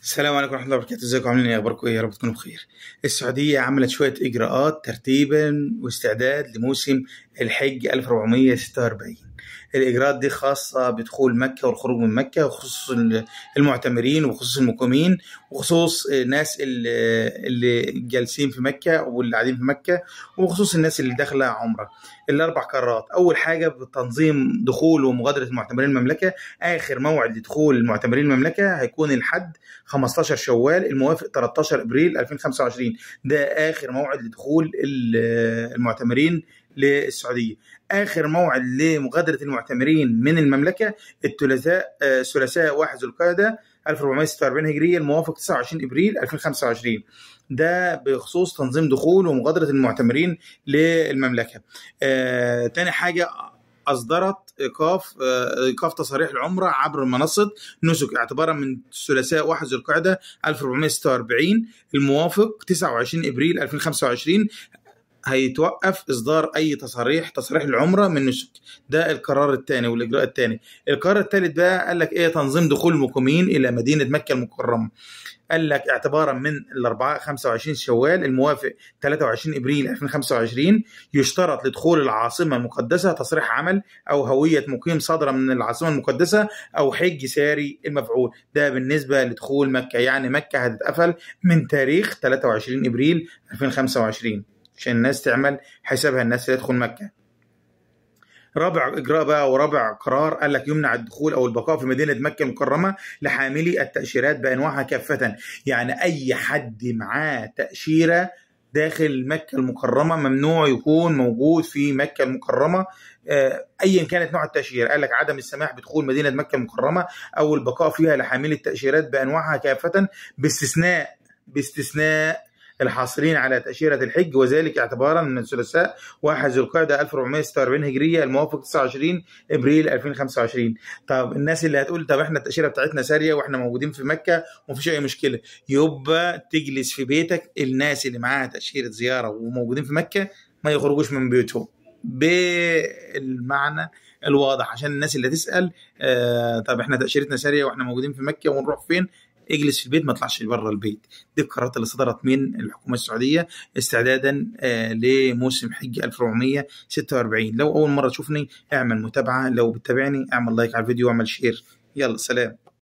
السلام عليكم ورحمة الله وبركاته. ازيكم عاملين ايه؟ اخباركم ايه؟ يا رب تكونوا بخير. السعودية عملت شوية اجراءات ترتيبا واستعداد لموسم الحج 1446. الاجراءات دي خاصة بدخول مكة والخروج من مكة، وخصوص المعتمرين وخصوص المقيمين وخصوص الناس اللي جالسين في مكة واللي قاعدين في مكة، وخصوص الناس اللي داخلة عمرة. الاربع قرارات: اول حاجة بتنظيم دخول ومغادرة المعتمرين المملكة. اخر موعد لدخول المعتمرين المملكة هيكون الحد 15 شوال الموافق 13 ابريل 2025. ده اخر موعد لدخول المعتمرين للسعوديه. اخر موعد لمغادره المعتمرين من المملكه ثلاثاء 1 ذو القعده 1446 هجريه الموافق 29 ابريل 2025. ده بخصوص تنظيم دخول ومغادره المعتمرين للمملكه. تاني حاجه، أصدرت إيقاف تصاريح العمرة عبر منصة نسك اعتبارا من الثلاثاء 1 ذو القعدة 1446 الموافق 29 إبريل 2025. هيتوقف إصدار أي تصاريح العمرة من نسك. ده القرار الثاني والإجراء الثاني. القرار الثالث بقى قال لك إيه؟ تنظيم دخول المقيمين إلى مدينة مكة المكرمة. قال لك اعتبارا من الاربعاء 25 شوال الموافق 23 ابريل 2025 يشترط لدخول العاصمه المقدسه تصريح عمل او هويه مقيم صادره من العاصمه المقدسه او حج ساري المفعول. ده بالنسبه لدخول مكه، يعني مكه هتتقفل من تاريخ 23 ابريل 2025 عشان الناس تعمل حسابها، الناس اللي تدخل مكه. رابع اجراء بقى ورابع قرار قال لك يمنع الدخول او البقاء في مدينه مكه المكرمه لحاملي التاشيرات بانواعها كافه. يعني اي حد معاه تاشيره داخل مكه المكرمه ممنوع يكون موجود في مكه المكرمه ايا كانت نوع التاشيره. قال لك عدم السماح بدخول مدينه مكه المكرمه او البقاء فيها لحاملي التاشيرات بانواعها كافه باستثناء الحاصلين على تأشيرة الحج، وذلك اعتبارا من الثلاثاء 1 ذو القعدة 1446 هجرية الموافق 29 ابريل 2025. طب الناس اللي هتقول طب احنا التأشيرة بتاعتنا سارية واحنا موجودين في مكة ومفيش اي مشكلة، يبقى تجلس في بيتك. الناس اللي معاها تأشيرة زيارة وموجودين في مكة ما يخرجوش من بيوتهم بالمعنى الواضح، عشان الناس اللي تسأل طب احنا تأشيرتنا سارية واحنا موجودين في مكة ونروح فين؟ اجلس في البيت، ما تطلعش بره البيت. دي القرارات اللي صدرت من الحكومه السعوديه استعدادا لموسم حج 1446. لو اول مره تشوفني اعمل متابعه، لو بتتابعني اعمل لايك على الفيديو واعمل شير. يلا سلام.